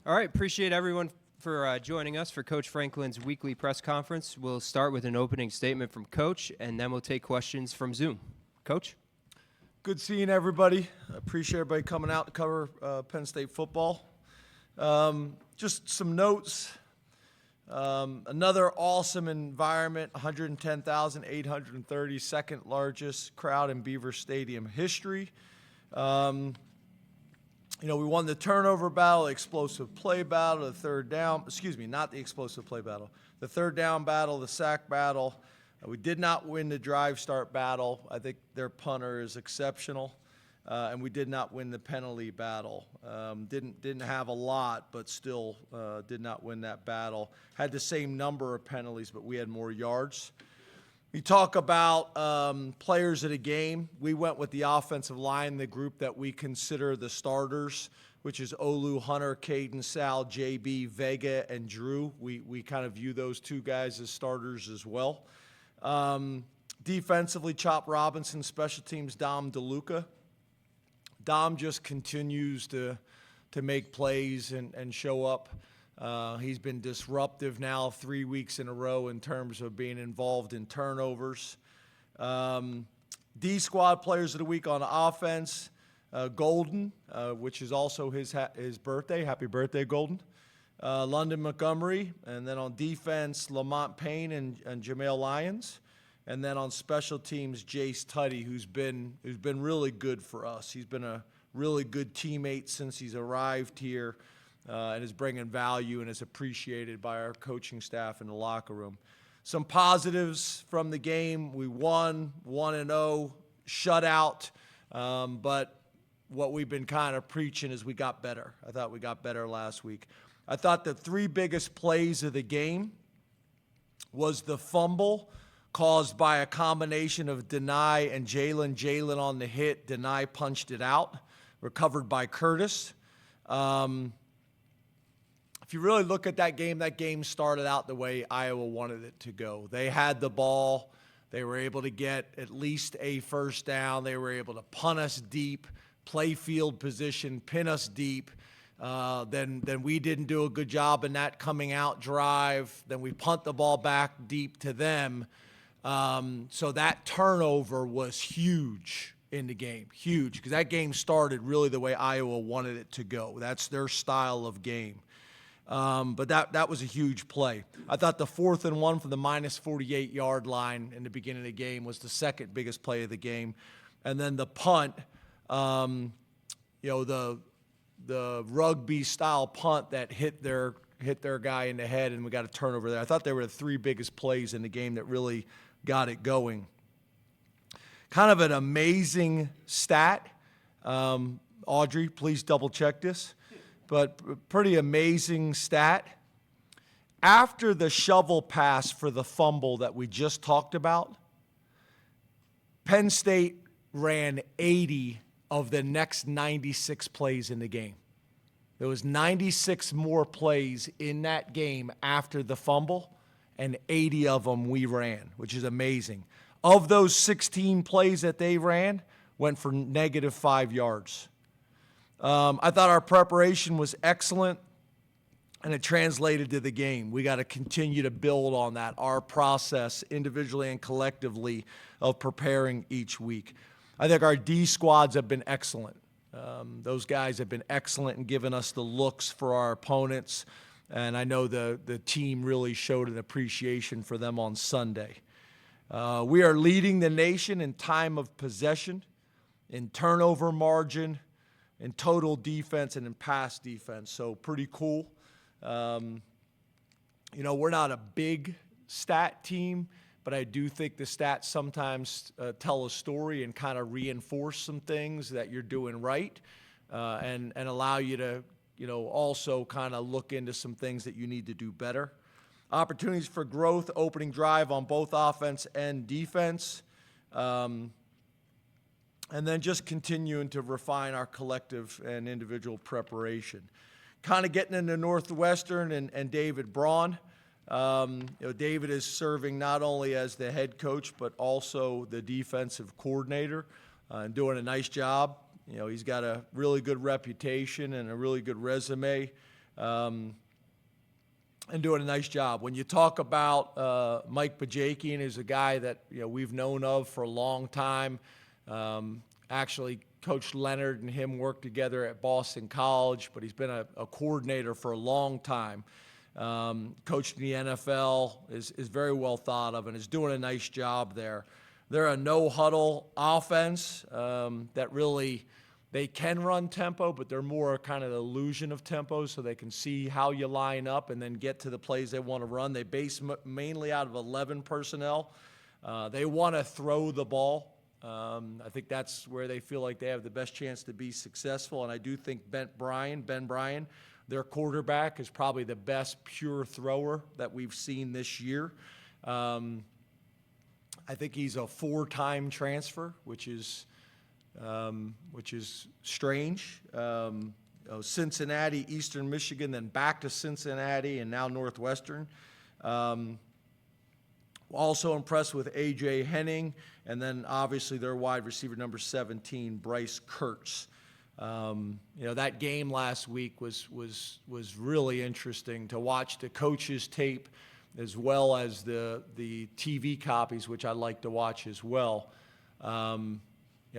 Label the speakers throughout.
Speaker 1: All right, appreciate everyone for joining us for Coach Franklin's weekly press conference. We'll start with an opening statement from Coach, and then we'll take questions from Zoom. Coach?
Speaker 2: Good seeing everybody. I appreciate everybody coming out to cover Penn State football. Just some notes. Another awesome environment, 110,830, second largest crowd in Beaver Stadium history. We won the turnover battle, the explosive play battle, the third down, not the explosive play battle, the third down battle, the sack battle. We did not win the drive start battle. I think their punter is exceptional. And we did not win the penalty battle. Didn't have a lot, but still did not win that battle. Had the same number of penalties, but we had more yards. We talk about players of the game. We went with the offensive line, the group that we consider the starters, which is Olu, Hunter, Caden, Sal, JB, Vega, and Drew. We kind of view those two guys as starters as well. Defensively, Chop Robinson, special teams, Dom DeLuca. Dom just continues to make plays and show up. He's been disruptive now 3 weeks in a row in terms of being involved in turnovers. D-squad players of the week on Offense, Golden, which is also his birthday. Happy birthday, Golden. London Montgomery, and then on defense, Lamont Payne and Jamel Lyons. And then on special teams, Jace Tutty, who's been really good for us. He's been a really good teammate since he's arrived here and is bringing value and is appreciated by our coaching staff in the locker room. Some positives from the game. We won 1-0, shutout, but what we've been kind of preaching is we got better. I thought we got better last week. I thought the three biggest plays of the game was the fumble caused by a combination of Deni and Jalen. Jalen on the hit, Deni punched it out, recovered by Curtis. If you really look at that game started out the way Iowa wanted it to go. They had the ball. They were able to get at least a first down. They were able to punt us deep, play field position, pin us deep. Then we didn't do a good job in that coming out drive. Then we punt the ball back deep to them. So that turnover was huge in the game, huge, because that game started really the way Iowa wanted it to go. That's their style of game. But that was a huge play. I thought the 4th and 1 from the minus 48-yard line in the beginning of the game was the second biggest play of the game. And then the punt, the rugby-style punt that hit their guy in the head, and we got a turnover there. I thought they were the three biggest plays in the game that really got it going. Kind of an amazing stat. Audrey, please double-check this. But pretty amazing stat. After the shovel pass for the fumble that we just talked about, Penn State ran 80 of the next 96 plays in the game. There was 96 more plays in that game after the fumble, and 80 of them we ran, which is amazing. Of those 16 plays that they ran, went for negative 5 yards. I thought our preparation was excellent, and it translated to the game. We got to continue to build on that, our process individually and collectively of preparing each week. I think our D squads have been excellent. Those guys have been excellent in giving us the looks for our opponents, and I know the team really showed an appreciation for them on Sunday. We are leading the nation in time of possession, in turnover margin, in total defense, and in pass defense, so pretty cool. We're not a big stat team, but I do think the stats sometimes tell a story and kind of reinforce some things that you're doing right and allow you to, also kind of look into some things that you need to do better. Opportunities for growth, opening drive on both offense and defense. And then just continuing to refine our collective and individual preparation. Kind of getting into Northwestern and David Braun. David is serving not only as the head coach, but also the defensive coordinator and doing a nice job. He's got a really good reputation and a really good resume. and doing a nice job. When you talk about Mike Bajakian, who's a guy that we've known of for a long time. Actually, Coach Leonard and him worked together at Boston College, but he's been a coordinator for a long time. Coached in the NFL, is very well thought of, and is doing a nice job there. They're a no-huddle offense that really – they can run tempo, but they're more kind of the illusion of tempo, so they can see how you line up and then get to the plays they want to run. They base mainly out of 11 personnel. They want to throw the ball. I think that's where they feel like they have the best chance to be successful, and I do think Ben Bryan, their quarterback, is probably the best pure thrower that we've seen this year. I think he's a 4-time transfer, which is strange. Cincinnati, Eastern Michigan, then back to Cincinnati, and now Northwestern. Also impressed with A.J. Henning, and then obviously their wide receiver number 17, Bryce Kurtz. That game last week was really interesting to watch the coaches' tape as well as the TV copies, which I like to watch as well.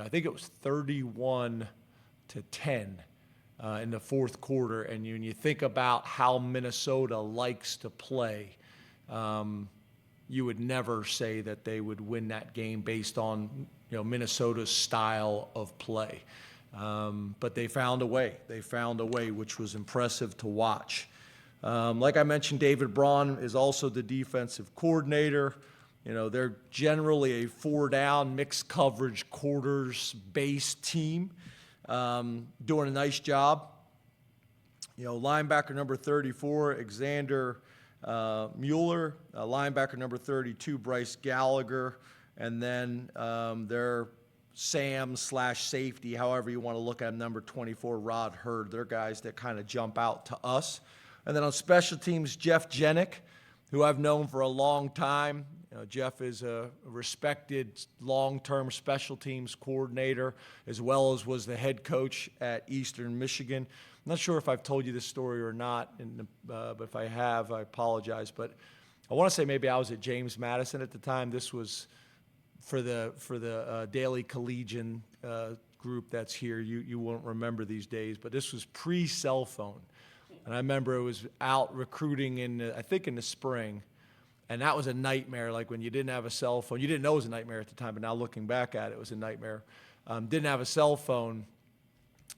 Speaker 2: I think it was 31-10 in the fourth quarter. And when you think about how Minnesota likes to play, you would never say that they would win that game based on Minnesota's style of play. But they found a way. They found a way, which was impressive to watch. Like I mentioned, David Braun is also the defensive coordinator. They're generally a 4-down, mixed coverage, quarters-based team, doing a nice job. Linebacker number 34, Xander Mueller, linebacker number 32, Bryce Gallagher, and then their Sam/safety, however you want to look at him, number 24, Rod Hurd. They're guys that kind of jump out to us. And then on special teams, Jeff Jenick, who I've known for a long time. Jeff is a respected long-term special teams coordinator, as well as was the head coach at Eastern Michigan. I'm not sure if I've told you this story or not, but if I have, I apologize. But I want to say maybe I was at James Madison at the time. This was for the Daily Collegian group that's here. You won't remember these days, but this was pre-cell phone. And I remember it was out recruiting I think in the spring. And that was a nightmare, like when you didn't have a cell phone. You didn't know it was a nightmare at the time, but now looking back at it, it was a nightmare. Didn't have a cell phone.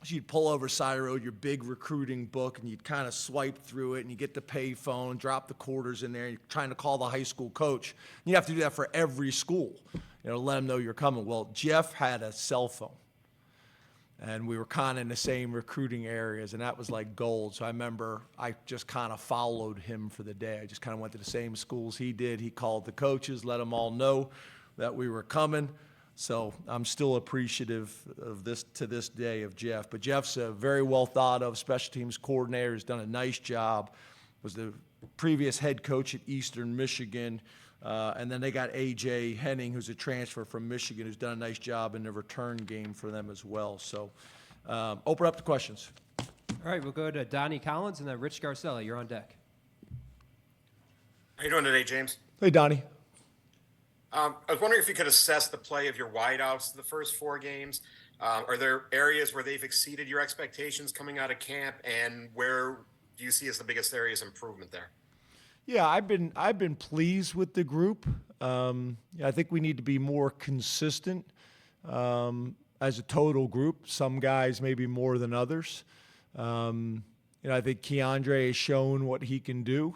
Speaker 2: So you'd pull over side of the road, your big recruiting book, and you'd kind of swipe through it, and you get the pay phone, drop the quarters in there, and you're trying to call the high school coach. And you have to do that for every school, let them know you're coming. Well, Jeff had a cell phone. And we were kind of in the same recruiting areas, and that was like gold. So I remember I just kind of followed him for the day. I just kind of went to the same schools he did. He called the coaches, let them all know that we were coming. So I'm still appreciative of this to this day of Jeff. But Jeff's a very well thought of special teams coordinator. He's done a nice job. Was the previous head coach at Eastern Michigan. And then they got A.J. Henning, who's a transfer from Michigan, who's done a nice job in the return game for them as well. So open up to questions.
Speaker 1: All right, we'll go to Donnie Collins and then Rich Garcella. You're on deck.
Speaker 3: How you doing today, James?
Speaker 2: Hey, Donnie.
Speaker 3: I was wondering if you could assess the play of your wideouts the first 4 games. Are there areas where they've exceeded your expectations coming out of camp, and where do you see as the biggest areas of improvement there?
Speaker 2: Yeah, I've been pleased with the group. I think we need to be more consistent as a total group. Some guys maybe more than others. I think Keandre has shown what he can do.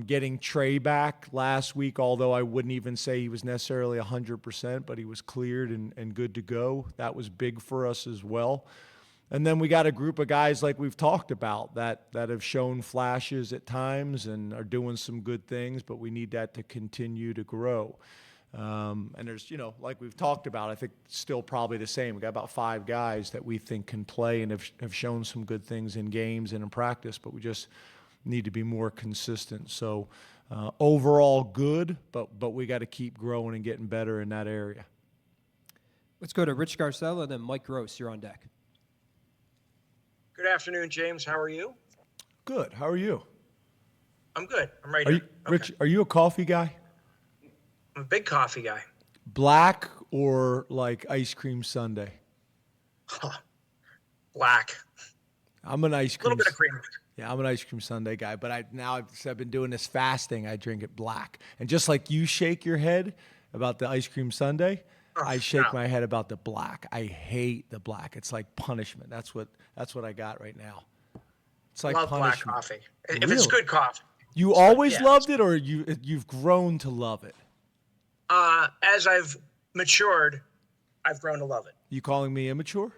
Speaker 2: Getting Trey back last week, although I wouldn't even say he was necessarily 100%, but he was cleared and good to go. That was big for us as well. And then we got a group of guys like we've talked about that have shown flashes at times and are doing some good things, but we need that to continue to grow. And there's, like we've talked about, I think still probably the same. We got about 5 guys that we think can play and have shown some good things in games and in practice, but we just need to be more consistent. So overall good, but we got to keep growing and getting better in that area.
Speaker 1: Let's go to Rich Garcella and then Mike Gross. You're on deck.
Speaker 4: Good afternoon, James. How are you?
Speaker 2: Good. How are you?
Speaker 4: I'm good. I'm right
Speaker 2: Are you
Speaker 4: here.
Speaker 2: Rich? Are you a coffee guy?
Speaker 4: I'm a big coffee guy.
Speaker 2: Black or like ice cream sundae?
Speaker 4: Black.
Speaker 2: I'm an ice
Speaker 4: A little
Speaker 2: cream.
Speaker 4: bit of cream.
Speaker 2: Yeah, I'm an ice cream sundae guy. But I've been doing this fasting. I drink it black. And just like you shake your head about the ice cream sundae, I shake
Speaker 4: no.
Speaker 2: my head about the black. I hate the black. It's like punishment. That's what I got right now. It's like
Speaker 4: Love black
Speaker 2: punishment.
Speaker 4: coffee. If it's
Speaker 2: Really?
Speaker 4: good coffee.
Speaker 2: You always
Speaker 4: yeah.
Speaker 2: loved it, or you've grown to love it?
Speaker 4: As I've matured, I've grown to love it.
Speaker 2: You calling me immature?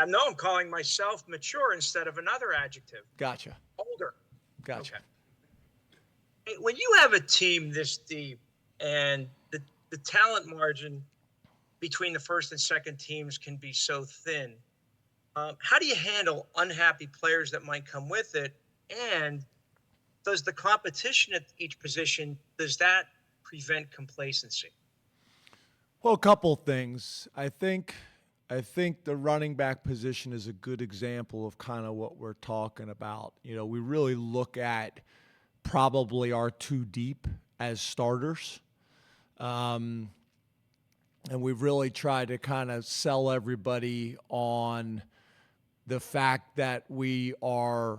Speaker 4: No, I'm calling myself mature instead of another adjective.
Speaker 2: Gotcha.
Speaker 4: Older.
Speaker 2: Gotcha.
Speaker 4: Okay. Hey, when you have a team this deep and the talent margin between the first and second teams can be so thin, how do you handle unhappy players that might come with it? And does the competition at each position, does that prevent complacency?
Speaker 2: Well, a couple things. I think the running back position is a good example of kind of what we're talking about. You know, we really look at probably our two deep as starters. And we've really tried to kind of sell everybody on the fact that we are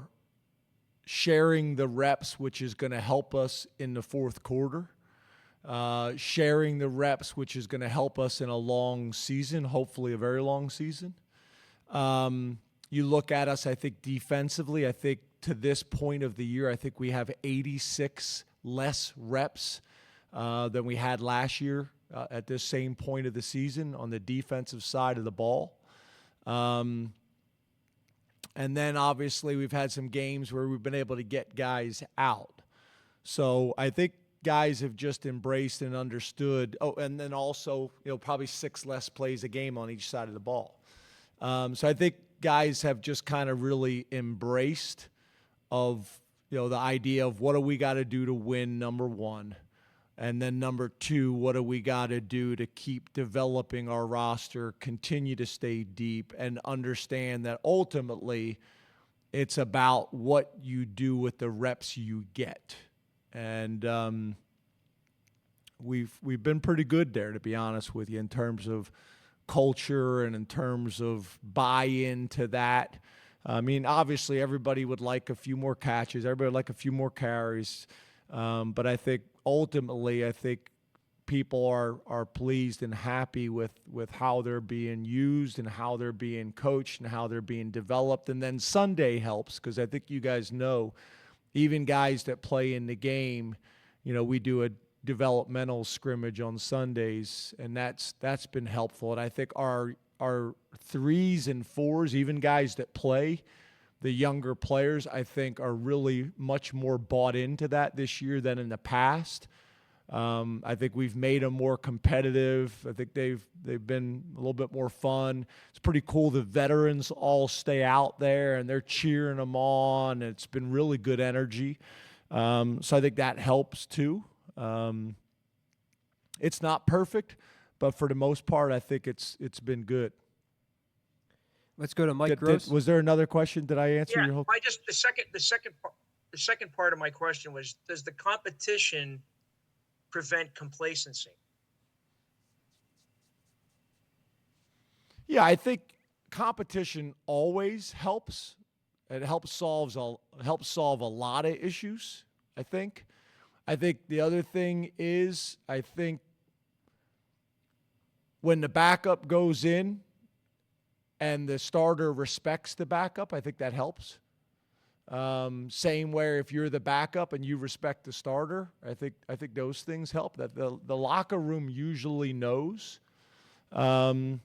Speaker 2: sharing the reps, which is going to help us in the fourth quarter. Sharing the reps, which is going to help us in a long season, hopefully a very long season. You look at us, I think defensively, I think to this point of the year, I think we have 86 less reps than we had last year at this same point of the season on the defensive side of the ball. And then obviously we've had some games where we've been able to get guys out. So I think guys have just embraced and understood. Oh, and then also, probably 6 less plays a game on each side of the ball. So I think guys have just kind of really embraced of, the idea of what do we got to do to win, number one. And then number two, what do we got to do to keep developing our roster, continue to stay deep, and understand that ultimately it's about what you do with the reps you get. And we've been pretty good there, to be honest with you, in terms of culture and in terms of buy-in to that. I mean, obviously everybody would like a few more catches, everybody would like a few more carries, but I think ultimately, people are pleased and happy with how they're being used and how they're being coached and how they're being developed. And then Sunday helps because I think you guys know, even guys that play in the game, we do a developmental scrimmage on Sundays, and that's been helpful. And I think our 3s and 4s, even guys that play, the younger players, I think, are really much more bought into that this year than in the past. I think we've made them more competitive. I think they've been a little bit more fun. It's pretty cool. The veterans all stay out there and they're cheering them on. It's been really good energy. So I think that helps too. It's not perfect, but for the most part, I think it's been good.
Speaker 1: Let's go to Mike Gross.
Speaker 2: Was there another question? Did I answer your whole?
Speaker 4: The second part of my question was: does the competition prevent complacency?
Speaker 2: Yeah, I think competition always helps. It helps solve a lot of issues. I think the other thing is, I think when the backup goes in and the starter respects the backup, I think that helps. Same where if you're the backup and you respect the starter, I think those things help. That the locker room usually knows. But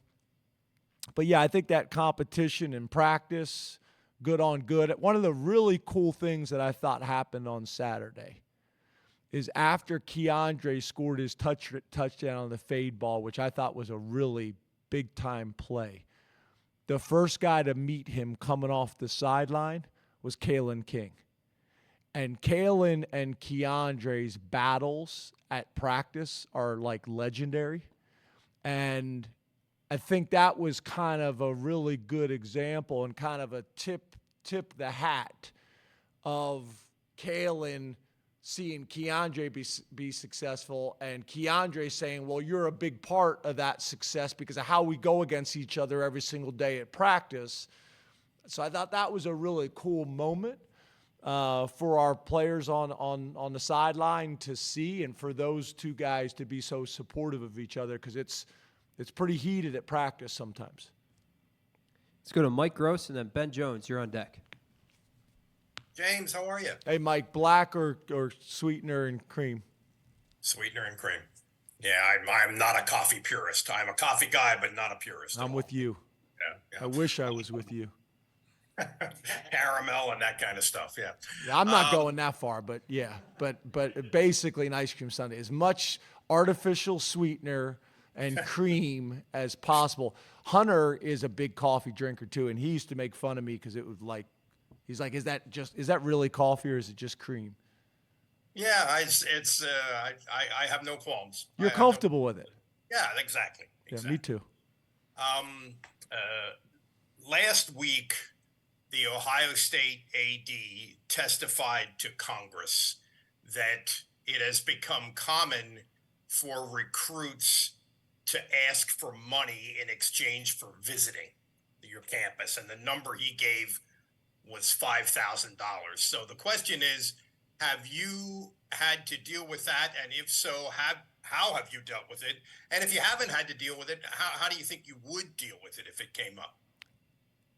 Speaker 2: yeah, I think that competition in practice, good on good. One of the really cool things that I thought happened on Saturday is after Keandre scored his touchdown on the fade ball, which I thought was a really big-time play, the first guy to meet him coming off the sideline was Kalen King. And Kalen and Keandre's battles at practice are like legendary. And I think that was kind of a really good example and kind of a tip tip the hat of Kalen seeing Keandre be successful, and Keandre saying, well, you're a big part of that success because of how we go against each other every single day at practice. So I thought that was a really cool moment for our players on the sideline to see, and for those two guys to be so supportive of each other, because it's pretty heated at practice sometimes.
Speaker 1: Let's go to Mike Gross and then Ben Jones. You're on deck.
Speaker 5: James, how are you?
Speaker 2: Hey, Mike, black or sweetener and cream?
Speaker 5: Sweetener and cream. Yeah, I'm not a coffee purist. I'm a coffee guy, but not a purist.
Speaker 2: I'm with you.
Speaker 5: Yeah.
Speaker 2: I wish I was with you.
Speaker 5: Caramel and that kind of stuff. Yeah.
Speaker 2: I'm not going that far, but yeah. But basically an ice cream sundae. As much artificial sweetener and cream as possible. Hunter is a big coffee drinker too, and he used to make fun of me because it was like, he's like, is that really coffee or is it just cream?
Speaker 5: Yeah, I have no qualms.
Speaker 2: You're comfortable with it.
Speaker 5: Yeah, exactly.
Speaker 2: Yeah, me too.
Speaker 5: Last week, the Ohio State AD testified to Congress that it has become common for recruits to ask for money in exchange for visiting your campus, and the number he gave was $5,000. So the question is, have you had to deal with that? And if so, how have you dealt with it? And if you haven't had to deal with it, how do you think you would deal with it if it came up?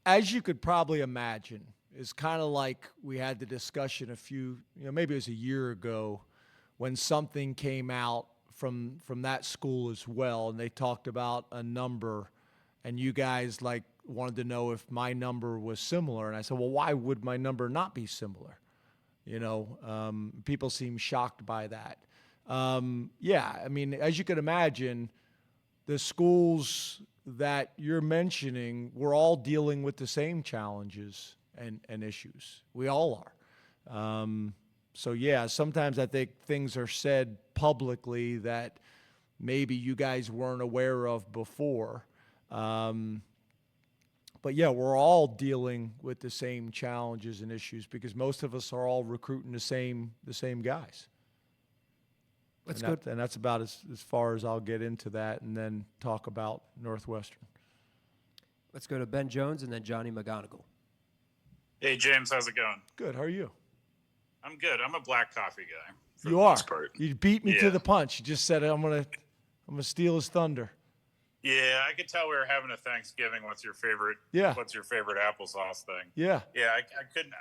Speaker 2: As you could probably imagine, it's kind of like we had the discussion maybe it was a year ago when something came out from that school as well, and they talked about a number, and you guys wanted to know if my number was similar, and I said, well, why would my number not be similar? People seem shocked by that. Yeah, I mean, as you can imagine, the schools that you're mentioning, we're all dealing with the same challenges and issues. We all are. So yeah, sometimes I think things are said publicly that maybe you guys weren't aware of before. But yeah, we're all dealing with the same challenges and issues because most of us are all recruiting the same guys. And that's about as far as I'll get into that, and then talk about Northwestern.
Speaker 1: Let's go to Ben Jones and then Johnny McGonigal.
Speaker 6: Hey, James, how's it going?
Speaker 2: Good. How are you?
Speaker 6: I'm good. I'm a black coffee guy.
Speaker 2: You are. You beat me to the punch. You just said I'm gonna steal his thunder.
Speaker 6: Yeah, I could tell we were having a Thanksgiving. What's your favorite?
Speaker 2: Yeah.
Speaker 6: What's your favorite applesauce thing?
Speaker 2: Yeah.
Speaker 6: Yeah, I couldn't.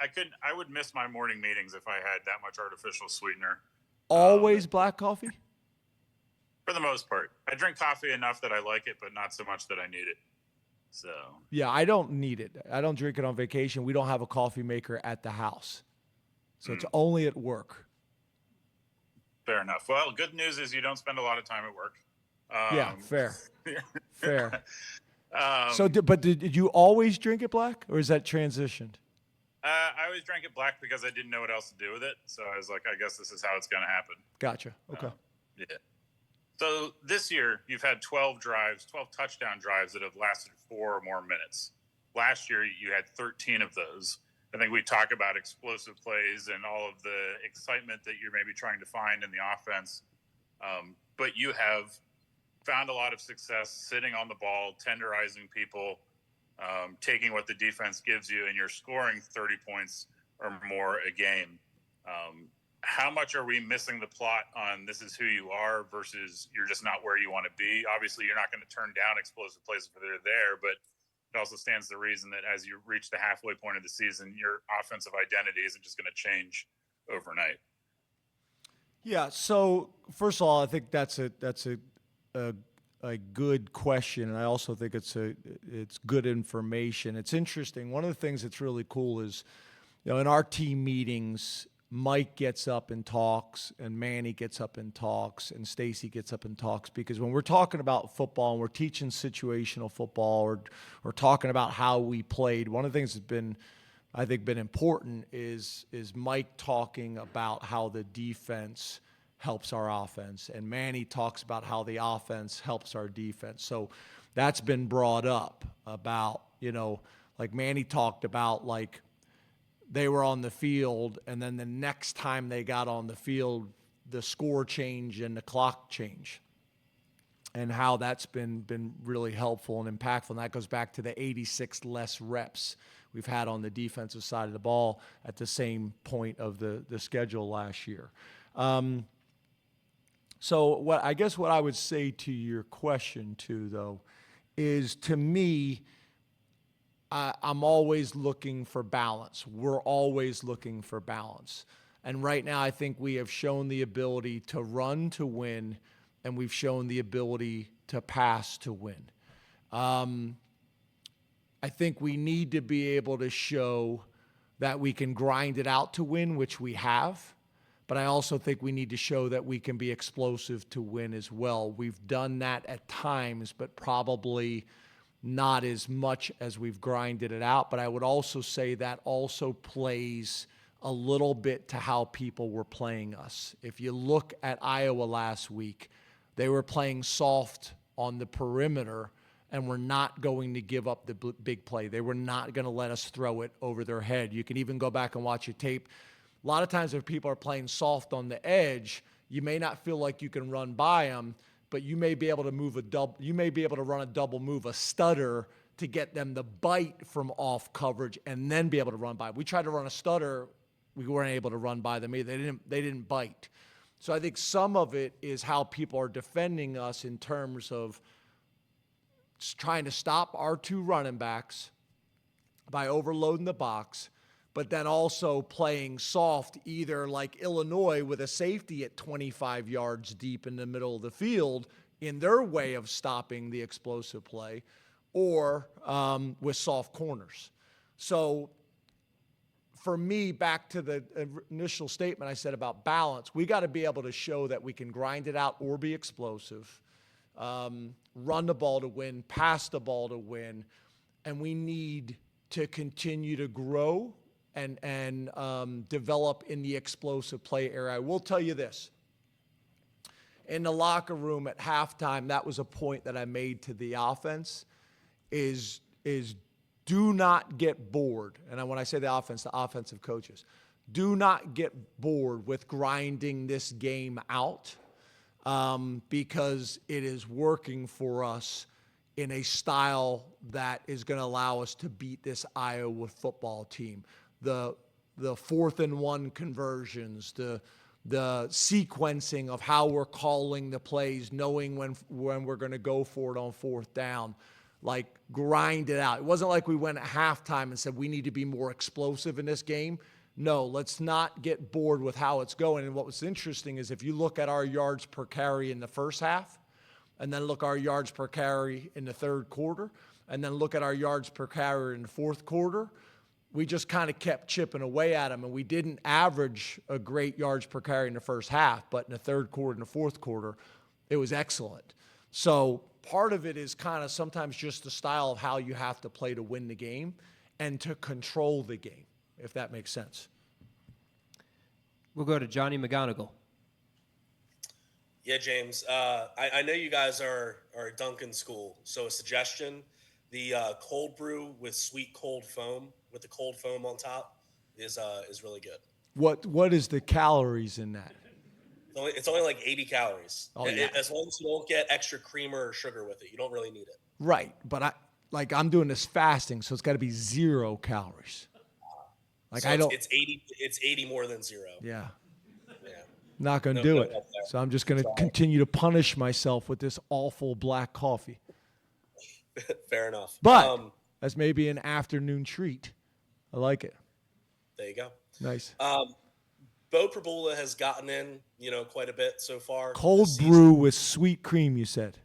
Speaker 6: I would miss my morning meetings if I had that much artificial sweetener.
Speaker 2: Always black coffee?
Speaker 6: For the most part, I drink coffee enough that I like it, but not so much that I need it. So.
Speaker 2: Yeah, I don't need it. I don't drink it on vacation. We don't have a coffee maker at the house, so it's only at work.
Speaker 6: Fair enough. Well, good news is you don't spend a lot of time at work.
Speaker 2: Yeah, fair. Fair. But did you always drink it black, or is that transitioned?
Speaker 6: I always drank it black because I didn't know what else to do with it. So I was like, I guess this is how it's going to happen.
Speaker 2: Gotcha. Okay.
Speaker 6: Yeah. So this year, you've had 12 touchdown drives that have lasted 4 or more minutes. Last year, you had 13 of those. I think we talk about explosive plays and all of the excitement that you're maybe trying to find in the offense. But you have found a lot of success sitting on the ball, tenderizing people, taking what the defense gives you, and you're scoring 30 points or more a game. How much are we missing the plot on this is who you are versus you're just not where you want to be? Obviously, you're not going to turn down explosive plays if they're there, but it also stands to reason that as you reach the halfway point of the season, your offensive identity isn't just going to change overnight. Yeah.
Speaker 2: So first of all, I think that's a good question, and I also think it's good information. It's interesting. One of the things that's really cool is, in our team meetings, Mike gets up and talks, and Manny gets up and talks, and Stacy gets up and talks, because when we're talking about football and we're teaching situational football or talking about how we played, one of the things that's been important is Mike talking about how the defense helps our offense, and Manny talks about how the offense helps our defense. So that's been brought up about, like Manny talked about, like, they were on the field, and then the next time they got on the field, the score change and the clock change, and how that's been really helpful and impactful. And that goes back to the 86 less reps we've had on the defensive side of the ball at the same point of the schedule last year. So what I would say to your question too, though, is to me, I'm always looking for balance. We're always looking for balance. And right now, I think we have shown the ability to run to win, and we've shown the ability to pass to win. I think we need to be able to show that we can grind it out to win, which we have. But I also think we need to show that we can be explosive to win as well. We've done that at times, but probably not as much as we've grinded it out. But I would also say that also plays a little bit to how people were playing us. If you look at Iowa last week, they were playing soft on the perimeter and were not going to give up the big play. They were not going to let us throw it over their head. You can even go back and watch your tape. A lot of times if people are playing soft on the edge, you may not feel like you can run by them, but you may be able to move you may be able to run a double move, a stutter, to get them to bite from off coverage and then be able to run by. We tried to run a stutter, we weren't able to run by them either. They didn't bite. So I think some of it is how people are defending us in terms of trying to stop our two running backs by overloading the box, but then also playing soft, either like Illinois with a safety at 25 yards deep in the middle of the field in their way of stopping the explosive play, or with soft corners. So for me, back to the initial statement I said about balance, we got to be able to show that we can grind it out or be explosive, run the ball to win, pass the ball to win, and we need to continue to grow and develop in the explosive play area. I will tell you this. In the locker room at halftime, that was a point that I made to the offense, is do not get bored. And when I say the offense, the offensive coaches, do not get bored with grinding this game out, because it is working for us in a style that is going to allow us to beat this Iowa football team. The 4th and 1 conversions, the sequencing of how we're calling the plays, knowing when we're going to go for it on 4th down, like grind it out. It wasn't like we went at halftime and said we need to be more explosive in this game. No, let's not get bored with how it's going. And what was interesting is if you look at our yards per carry in the first half, and then look our yards per carry in the third quarter, and then look at our yards per carry in the fourth quarter, we just kind of kept chipping away at them, and we didn't average a great yards per carry in the first half, but in the third quarter and the fourth quarter, it was excellent. So part of it is kind of sometimes just the style of how you have to play to win the game and to control the game, if that makes sense.
Speaker 1: We'll go to Johnny McGonigal.
Speaker 7: Yeah, James. I know you guys are a Dunkin' school, so a suggestion: the cold brew with sweet cold foam, with the cold foam on top, is really good.
Speaker 2: What is the calories in that?
Speaker 7: It's only like 80 calories.
Speaker 2: Oh, yeah.
Speaker 7: As long as you don't get extra creamer or sugar with it, you don't really need it.
Speaker 2: Right, but I'm doing this fasting, so it's got to be 0 calories. Like,
Speaker 7: So
Speaker 2: I don't.
Speaker 7: It's 80. It's 80 more than 0.
Speaker 2: Yeah,
Speaker 7: Yeah.
Speaker 2: not going to
Speaker 7: No,
Speaker 2: do
Speaker 7: no
Speaker 2: it.
Speaker 7: help there.
Speaker 2: So I'm just going to continue to punish myself with this awful black coffee.
Speaker 7: Fair enough.
Speaker 2: But that's maybe an afternoon treat. I like it.
Speaker 7: There you go.
Speaker 2: Nice.
Speaker 7: Beau Pribula has gotten in, quite a bit so far.
Speaker 2: Cold
Speaker 7: this
Speaker 2: brew
Speaker 7: season.
Speaker 2: with sweet cream, you said.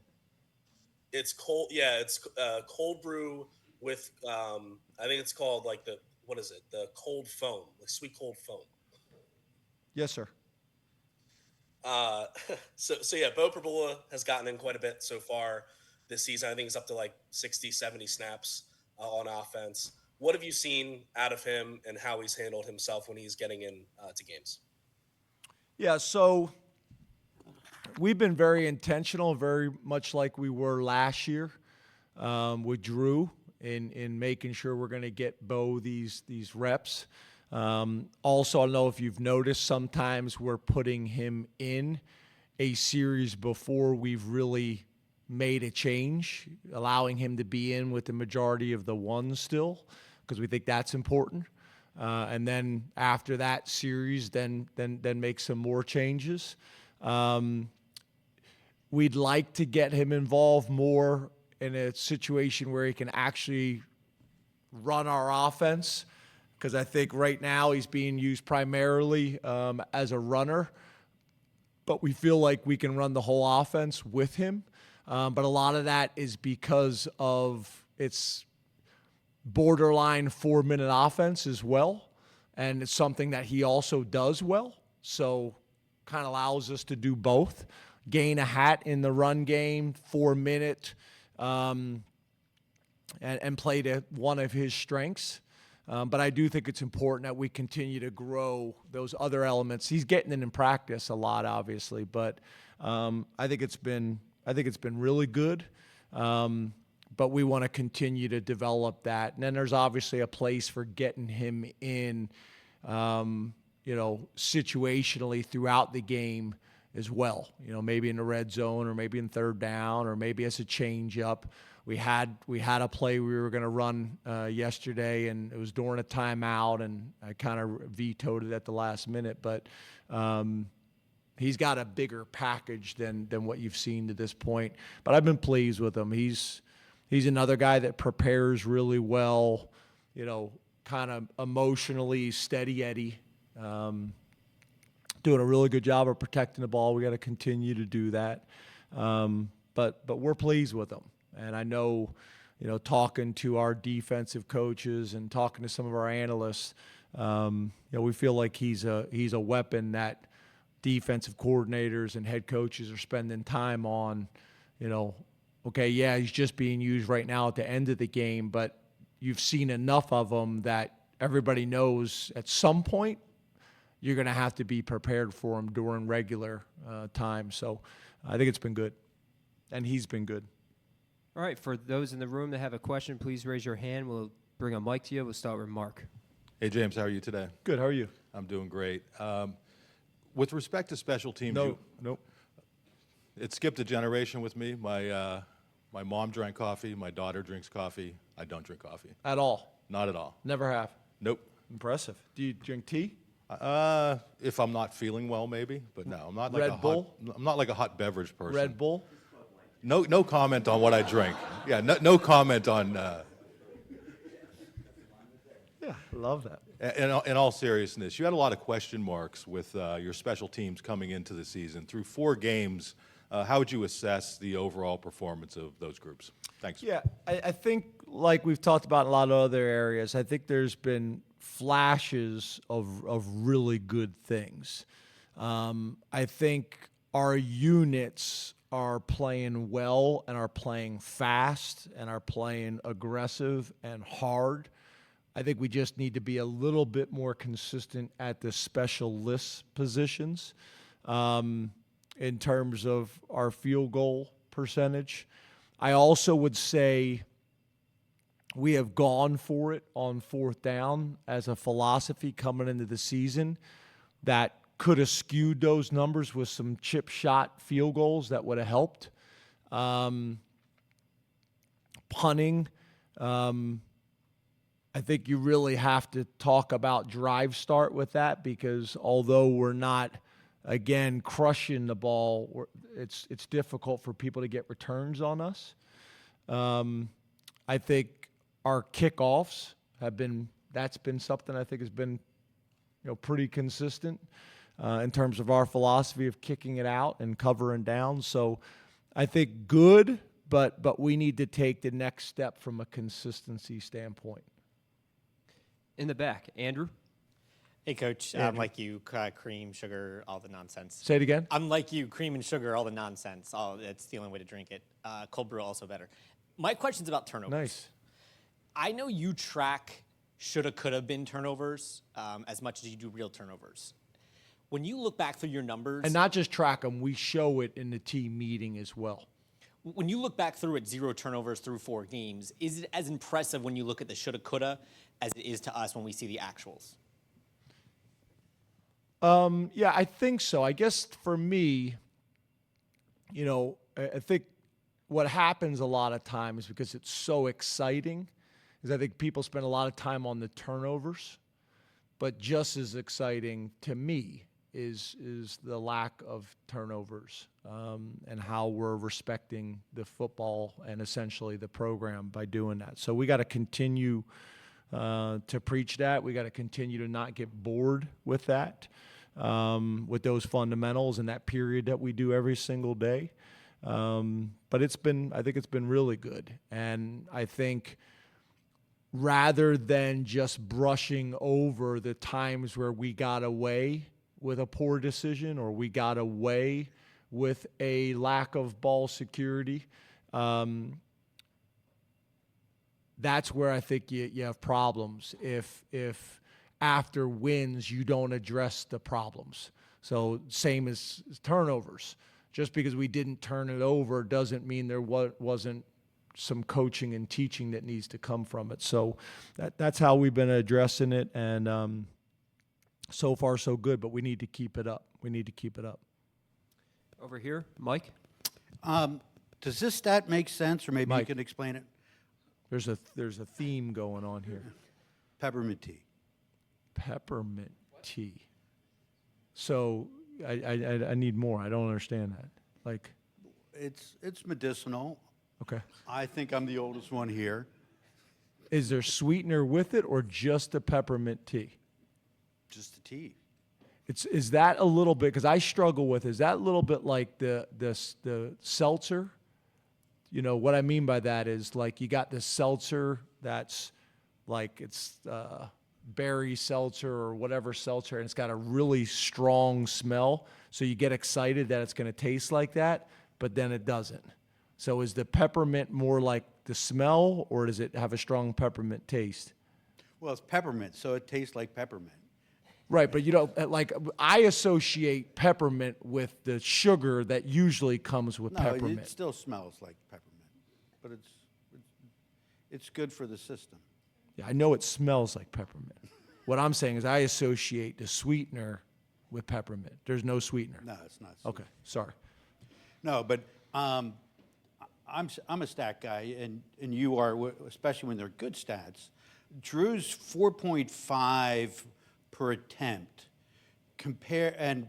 Speaker 7: It's cold. Yeah, it's cold brew with I think it's called like the cold foam, like sweet cold foam.
Speaker 2: Yes, sir.
Speaker 7: So yeah, Beau Pribula has gotten in quite a bit so far this season. I think it's up to like 60, 70 snaps on offense. What have you seen out of him and how he's handled himself when he's getting in to games?
Speaker 2: Yeah, so we've been very intentional, very much like we were last year with Drew in making sure we're going to get Beau these reps. Also, I don't know if you've noticed, sometimes we're putting him in a series before we've really made a change, allowing him to be in with the majority of the ones still, because we think that's important. And then after that series, then make some more changes. We'd like to get him involved more in a situation where he can actually run our offense, because I think right now he's being used primarily as a runner, but we feel like we can run the whole offense with him. But a lot of that is because of its borderline 4-minute offense as well, and it's something that he also does well. So kind of allows us to do both, gain a hat in the run game, 4-minute, and play to one of his strengths. But I do think it's important that we continue to grow those other elements. He's getting it in practice a lot, obviously, but I think it's been really good. But we want to continue to develop that. And then there's obviously a place for getting him in, situationally throughout the game as well. Maybe in the red zone, or maybe in third down, or maybe as a change up. We had a play we were going to run yesterday, and it was during a timeout, and I kind of vetoed it at the last minute. But he's got a bigger package than what you've seen to this point. But I've been pleased with him. He's another guy that prepares really well, kind of emotionally steady Eddie. Doing a really good job of protecting the ball. We got to continue to do that. But we're pleased with him. And I know, talking to our defensive coaches and talking to some of our analysts, we feel like he's a weapon that defensive coordinators and head coaches are spending time on. Okay, yeah, he's just being used right now at the end of the game, but you've seen enough of him that everybody knows at some point you're going to have to be prepared for him during regular time. So I think it's been good, and he's been good.
Speaker 1: All right, for those in the room that have a question, please raise your hand. We'll bring a mic to you. We'll start with Mark.
Speaker 8: Hey, James, how are you today?
Speaker 2: Good, how are you?
Speaker 8: I'm doing great. With respect to special teams,
Speaker 2: Nope.
Speaker 8: it skipped a generation with me. My mom drank coffee. My daughter drinks coffee. I don't drink coffee.
Speaker 2: At all?
Speaker 8: Not at all.
Speaker 2: Never have?
Speaker 8: Nope.
Speaker 2: Impressive. Do you drink tea?
Speaker 8: If I'm not feeling well, maybe, but no, I'm not like
Speaker 2: Red Bull?
Speaker 8: I'm not like a hot beverage person.
Speaker 2: Red Bull?
Speaker 8: No comment on what I drink. Yeah, no comment on.
Speaker 2: Yeah, love that.
Speaker 8: In all seriousness, you had a lot of question marks with your special teams coming into the season. Through 4 games, how would you assess the overall performance of those groups? Thanks.
Speaker 2: Yeah, I think, like we've talked about in a lot of other areas, I think there's been flashes of really good things. I think our units are playing well and are playing fast and are playing aggressive and hard. I think we just need to be a little bit more consistent at the specialist positions in terms of our field goal percentage. I also would say we have gone for it on 4th down as a philosophy coming into the season that could have skewed those numbers with some chip shot field goals that would have helped. Punting, I think you really have to talk about drive start with that, because although we're not, again, crushing the ball, it's difficult for people to get returns on us. I think our kickoffs that's been something I think has been pretty consistent in terms of our philosophy of kicking it out and covering down. So I think good, but we need to take the next step from a consistency standpoint.
Speaker 1: In the back, Andrew.
Speaker 9: Hey, Coach. I'm like you, cream, sugar, all the nonsense.
Speaker 2: Say it again.
Speaker 9: I'm like you, cream and sugar, all the nonsense. It's the only way to drink it. Cold brew also better. My question's about turnovers.
Speaker 2: Nice.
Speaker 9: I know you track shoulda, coulda been turnovers as much as you do real turnovers. When you look back through your numbers,
Speaker 2: And not just track them, we show it in the team meeting as well.
Speaker 9: when you look back through it, 0 turnovers through 4 games, is it as impressive when you look at the shoulda, coulda as it is to us when we see the actuals?
Speaker 2: Yeah, I think so. I guess for me, I think what happens a lot of times because it's so exciting is I think people spend a lot of time on the turnovers, but just as exciting to me is the lack of turnovers and how we're respecting the football and essentially the program by doing that. So we got to continue to preach that. We got to continue to not get bored with that, with those fundamentals and that period that we do every single day. But I think it's been really good. And I think rather than just brushing over the times where we got away with a poor decision or we got away with a lack of ball security, that's where I think you have problems if after wins you don't address the problems. So same as turnovers. Just because we didn't turn it over doesn't mean there wasn't some coaching and teaching that needs to come from it. So that's how we've been addressing it, and so far so good, but we need to keep it up. We need to keep it up.
Speaker 1: Over here, Mike.
Speaker 10: Does this stat make sense, or maybe
Speaker 2: Mike.
Speaker 10: you can explain it?
Speaker 2: There's a theme going on here.
Speaker 10: Peppermint tea.
Speaker 2: Peppermint tea. So I need more. I don't understand that. Like,
Speaker 10: It's medicinal.
Speaker 2: okay.
Speaker 10: I think I'm the oldest one here.
Speaker 2: Is there sweetener with it or just the peppermint tea?
Speaker 10: Just the tea.
Speaker 2: Is that a little bit, because I struggle with, is that a little bit like the seltzer? You know, what I mean by that is like you got the seltzer that's like it's berry seltzer or whatever seltzer, and it's got a really strong smell. So you get excited that it's going to taste like that, but then it doesn't. So is the peppermint more like the smell, or does it have a strong peppermint taste?
Speaker 10: Well, it's peppermint, so it tastes like peppermint.
Speaker 2: Right, but like I associate peppermint with the sugar that usually comes with
Speaker 10: No,
Speaker 2: peppermint.
Speaker 10: it still smells like peppermint, but it's good for the system.
Speaker 2: Yeah, I know it smells like peppermint. What I'm saying is I associate the sweetener with peppermint. There's no sweetener.
Speaker 10: No, it's not. Sweet.
Speaker 2: Okay, sorry.
Speaker 10: No, but I'm a stat guy, and you are, especially when they're good stats. Drew's 4.5 per attempt, combined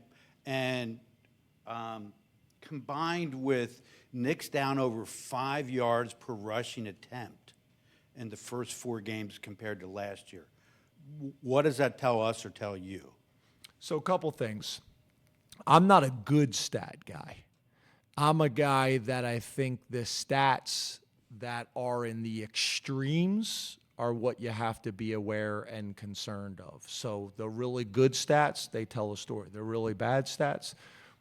Speaker 10: with Nick's down over 5 yards per rushing attempt in the first 4 games compared to last year. What does that tell us or tell you?
Speaker 2: So a couple things. I'm not a good stat guy. I'm a guy that I think the stats that are in the extremes are what you have to be aware and concerned of. So the really good stats, they tell a story. The really bad stats,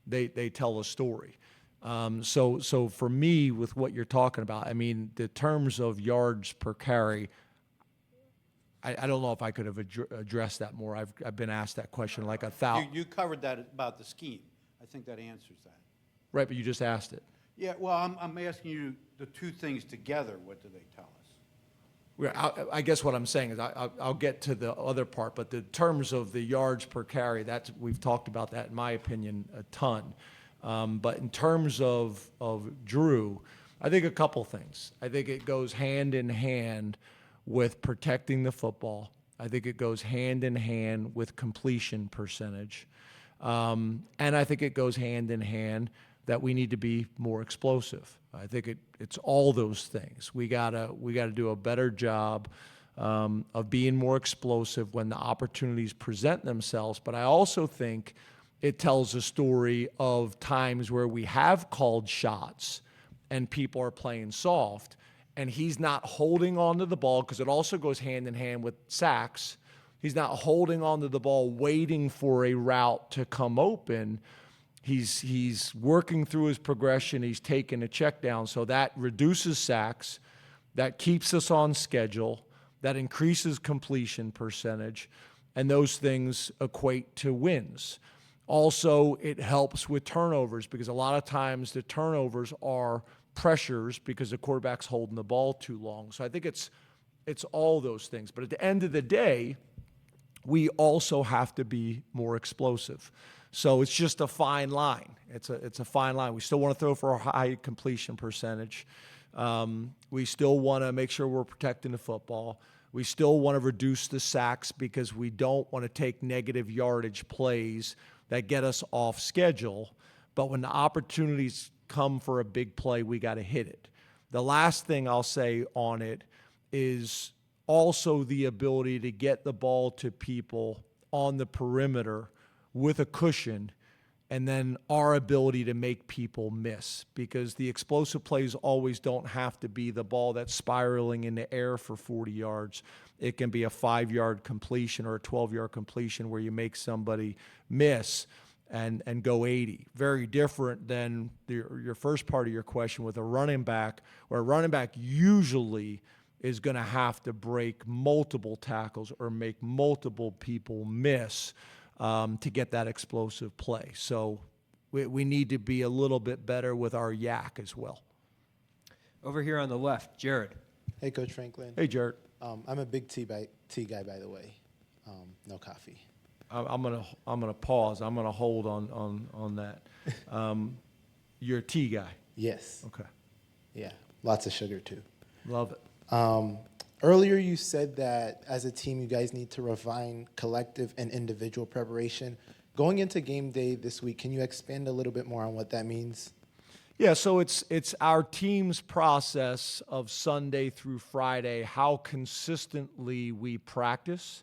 Speaker 2: they tell a story. So for me, with what you're talking about, I mean, the terms of yards per carry, I don't know if I could have addressed that more. I've been asked that question like 1,000.
Speaker 10: You covered that about the scheme. I think that answers that.
Speaker 2: Right, but you just asked it.
Speaker 10: Yeah, well, I'm asking you the two things together. What do they tell us?
Speaker 2: I guess what I'm saying is I'll get to the other part, but the terms of the yards per carry, we've talked about that, in my opinion, a ton. But in terms of Drew, I think a couple things. I think it goes hand in hand with protecting the football. I think it goes hand in hand with completion percentage. And I think it goes hand in hand that we need to be more explosive. I think it's all those things. We gotta do a better job of being more explosive when the opportunities present themselves. But I also think it tells a story of times where we have called shots and people are playing soft, and he's not holding on to the ball, because it also goes hand in hand with sacks. He's not holding on to the ball waiting for a route to come open. He's working through his progression. He's taking a check down. So that reduces sacks. That keeps us on schedule. That increases completion percentage. And those things equate to wins. Also, it helps with turnovers, because a lot of times the turnovers are pressures because the quarterback's holding the ball too long. So I think it's all those things. But at the end of the day, we also have to be more explosive. So it's just a fine line. It's a fine line. We still want to throw for a high completion percentage. We still want to make sure we're protecting the football. We still want to reduce the sacks because we don't want to take negative yardage plays that get us off schedule. But when the opportunities come for a big play, we got to hit it. The last thing I'll say on it is also the ability to get the ball to people on the perimeter with a cushion, and then our ability to make people miss, because the explosive plays always don't have to be the ball that's spiraling in the air for 40 yards. It can be a 5-yard completion or a 12-yard completion where you make somebody miss and go 80. Very different than your first part of your question with a running back, where a running back usually is going to have to break multiple tackles or make multiple people miss to get that explosive play. So we need to be a little bit better with our yak as well.
Speaker 1: Over here on the left, Jared.
Speaker 11: Hey, Coach Franklin.
Speaker 2: Hey, Jared.
Speaker 11: I'm a big tea guy, by the way. No coffee.
Speaker 2: I'm gonna pause. I'm gonna hold on that. You're a tea guy.
Speaker 11: Yes.
Speaker 2: Okay.
Speaker 11: Yeah. Lots of sugar too.
Speaker 2: Love it.
Speaker 11: Earlier, you said that as a team, you guys need to refine collective and individual preparation. Going into game day this week, can you expand a little bit more on what that means?
Speaker 2: Yeah, so it's our team's process of Sunday through Friday, how consistently we practice.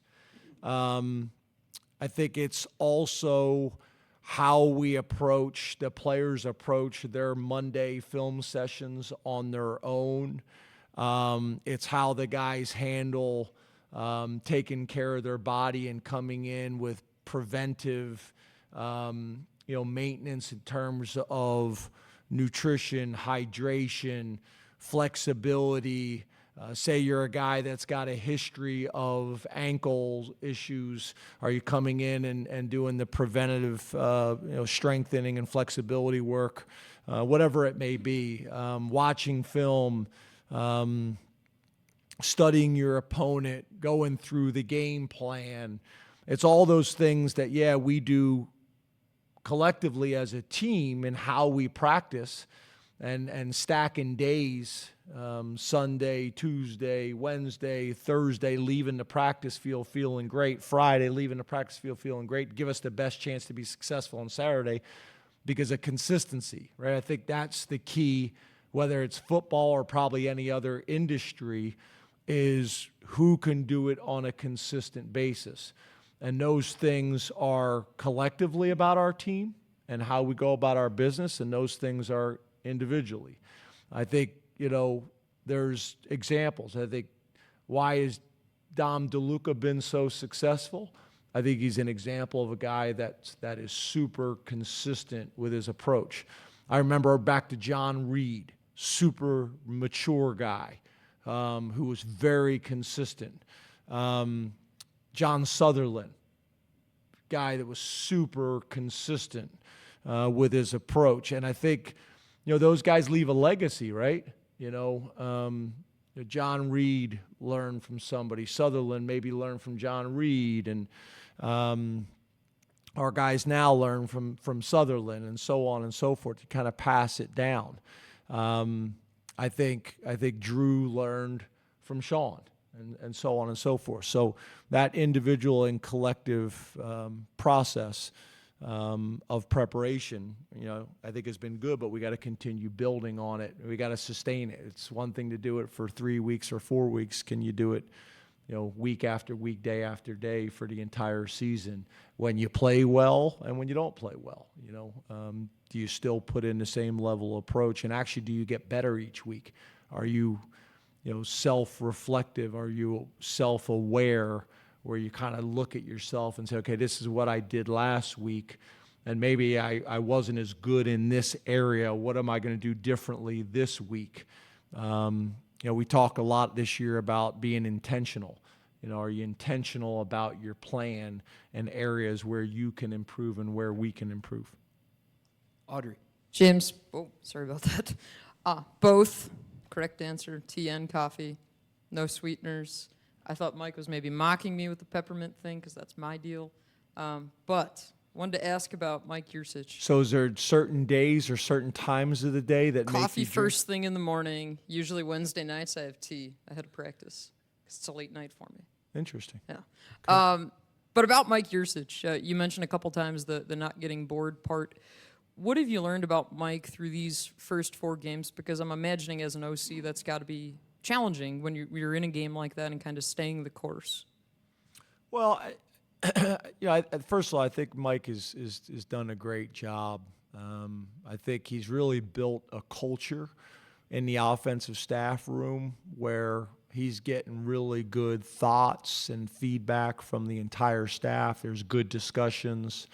Speaker 2: I think it's also how we approach, the players approach their Monday film sessions on their own. It's how the guys handle taking care of their body and coming in with preventive, maintenance in terms of nutrition, hydration, flexibility. Say you're a guy that's got a history of ankle issues. Are you coming in and doing the preventative, strengthening and flexibility work, whatever it may be, watching film, studying your opponent, going through the game plan. It's all those things that, we do collectively as a team in how we practice and stacking days, Sunday, Tuesday, Wednesday, Thursday, leaving the practice field feeling great, Friday, leaving the practice field feeling great, give us the best chance to be successful on Saturday because of consistency, right? I think that's the key, whether it's football or probably any other industry, is who can do it on a consistent basis. And those things are collectively about our team and how we go about our business, and those things are individually. I think, there's examples. I think, why has Dom DeLuca been so successful? I think he's an example of a guy that is super consistent with his approach. I remember back to John Reed, super mature guy who was very consistent. John Sutherland, guy that was super consistent with his approach. And I think, those guys leave a legacy, right? John Reed learned from somebody. Sutherland maybe learned from John Reed. And our guys now learn from Sutherland, and so on and so forth, to kind of pass it down. I think Drew learned from Sean, and so on and so forth. So that individual and collective process of preparation, I think has been good, but we got to continue building on it. We got to sustain it. It's one thing to do it for 3 weeks or 4 weeks. Can you do it, week after week, day after day for the entire season? When you play well and when you don't play well, do you still put in the same level of approach? And actually, do you get better each week? Are you, self-reflective? Are you self-aware, where you kind of look at yourself and say, okay, this is what I did last week, and maybe I wasn't as good in this area. What am I going to do differently this week? We talk a lot this year about being intentional. Are you intentional about your plan and areas where you can improve and where we can improve?
Speaker 1: Audrey.
Speaker 12: James, sorry about that. Both, correct answer, tea and coffee, no sweeteners. I thought Mike was maybe mocking me with the peppermint thing because that's my deal. But wanted to ask about Mike Yursich.
Speaker 2: So is there certain days or certain times of the day that make
Speaker 12: Coffee
Speaker 2: you drink?
Speaker 12: first thing in the morning. Usually Wednesday nights I have tea ahead of practice 'cause it's a late night for me.
Speaker 2: Interesting.
Speaker 12: Yeah. But about Mike Yursich, you mentioned a couple times the not getting bored part. What have you learned about Mike through these first 4 games? Because I'm imagining as an OC that's got to be challenging when you're in a game like that and kind of staying the course.
Speaker 2: Well, first of all, I think Mike has done a great job. I think he's really built a culture in the offensive staff room where he's getting really good thoughts and feedback from the entire staff. There's good discussions.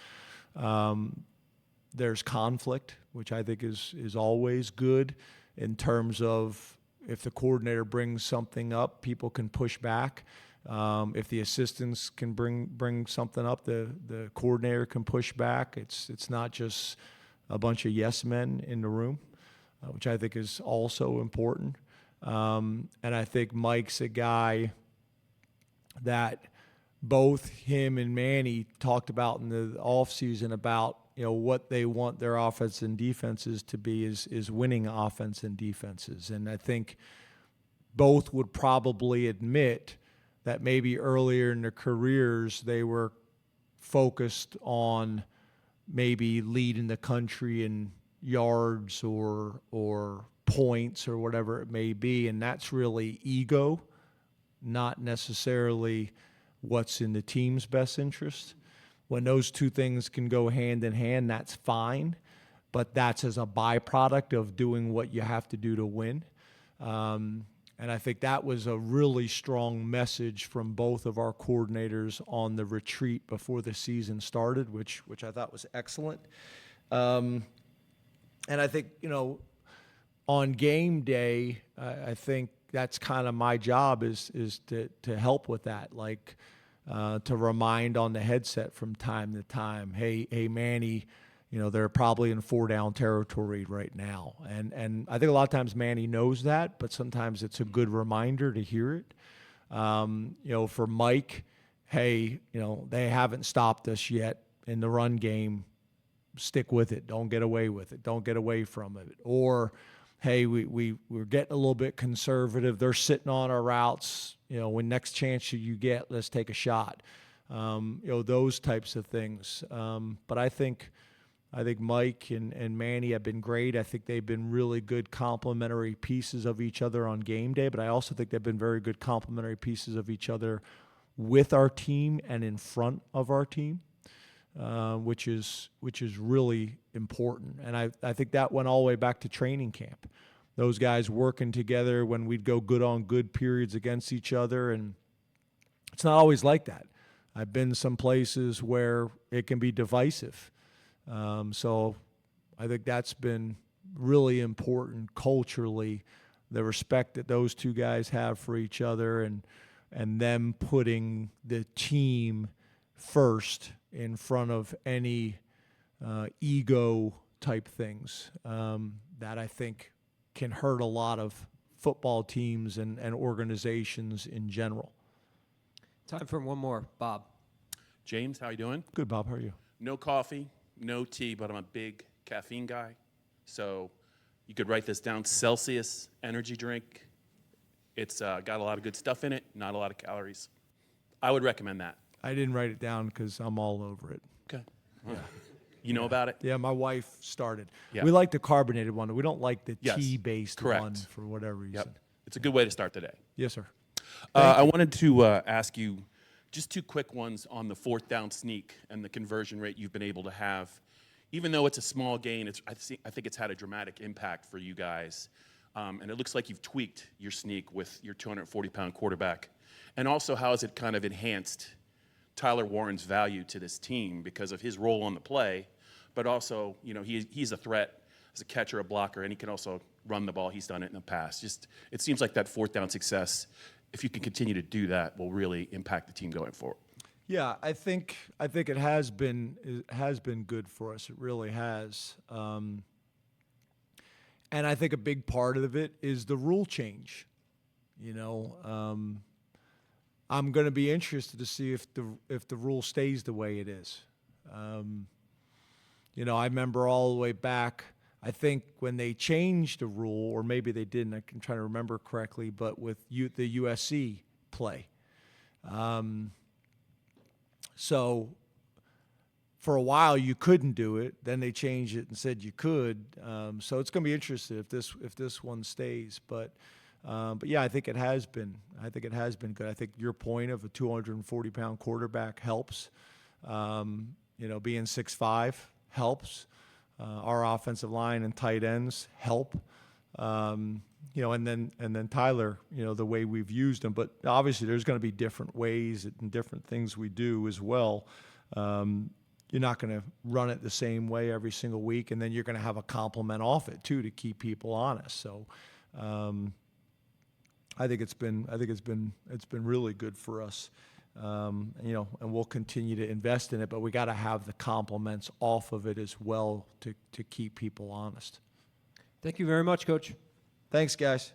Speaker 2: There's conflict, which I think is always good in terms of if the coordinator brings something up, people can push back. If the assistants can bring something up, the coordinator can push back. It's not just a bunch of yes men in the room, which I think is also important. And I think Mike's a guy that both him and Manny talked about in the offseason about what they want their offense and defenses to be is winning offense and defenses. And I think both would probably admit that maybe earlier in their careers they were focused on maybe leading the country in yards or points or whatever it may be, and that's really ego, not necessarily what's in the team's best interest. When those two things can go hand in hand, that's fine, but that's as a byproduct of doing what you have to do to win. And I think that was a really strong message from both of our coordinators on the retreat before the season started, which I thought was excellent. And I think, on game day, I think that's kind of my job is to help with that, like to remind on the headset from time to time, hey Manny, they're probably in 4-down territory right now. And I think a lot of times Manny knows that, but sometimes it's a good reminder to hear it. For Mike, hey, they haven't stopped us yet in the run game. Stick with it. Don't get away with it. Don't get away from it. Or, hey, we're getting a little bit conservative. They're sitting on our routes. When next chance you get, let's take a shot. Those types of things. But I think Mike and Manny have been great. I think they've been really good complementary pieces of each other on game day, but I also think they've been very good complementary pieces of each other with our team and in front of our team, which is really important. And I think that went all the way back to training camp. Those guys working together when we'd go good on good periods against each other, and it's not always like that. I've been some places where it can be divisive. So I think that's been really important culturally, the respect that those two guys have for each other and them putting the team first in front of any ego type things that I think can hurt a lot of football teams and organizations in general.
Speaker 1: Time for one more. Bob.
Speaker 13: James, how you doing?
Speaker 2: Good, Bob. How are you?
Speaker 13: No coffee, no tea, but I'm a big caffeine guy. So you could write this down. Celsius energy drink. It's got a lot of good stuff in it, not a lot of calories. I would recommend that.
Speaker 2: I didn't write it down because I'm all over it.
Speaker 13: Okay. Yeah. You know about it?
Speaker 2: Yeah, my wife started.
Speaker 13: Yeah.
Speaker 2: We like the carbonated one. We don't like the
Speaker 13: Yes.
Speaker 2: tea-based
Speaker 13: Correct.
Speaker 2: one for whatever reason.
Speaker 13: Yep. It's a good way to start the day.
Speaker 2: Yes, sir.
Speaker 13: I wanted to ask you just 2 quick ones on the 4th down sneak and the conversion rate you've been able to have. Even though it's a small gain, I think it's had a dramatic impact for you guys. And it looks like you've tweaked your sneak with your 240-pound quarterback. And also, how has it kind of enhanced Tyler Warren's value to this team because of his role on the play, but also, he's a threat as a catcher, a blocker, and he can also run the ball. He's done it in the past. It seems like that 4th down success, if you can continue to do that, will really impact the team going forward.
Speaker 2: Yeah, I think it has been good for us. It really has. And I think a big part of it is the rule change. I'm going to be interested to see if the rule stays the way it is. You know, I remember all the way back, I think when they changed the rule, or maybe they didn't, I'm trying to remember correctly, but with the USC play. So for a while you couldn't do it. Then they changed it and said you could. So it's going to be interesting if this one stays. But yeah, I think it has been. I think it has been good. I think your point of a 240-pound quarterback helps. You know, being 6'5" helps. Our offensive line and tight ends help. You know, and then Tyler, you know, the way we've used him. But obviously there's going to be different ways and different things we do as well. You're not going to run it the same way every single week, and then you're going to have a complement off it too to keep people honest. So I think it's been really good for us. You know, and we'll continue to invest in it, but we got to have the complements off of it as well to keep people honest.
Speaker 1: Thank you very much, Coach.
Speaker 2: Thanks, guys.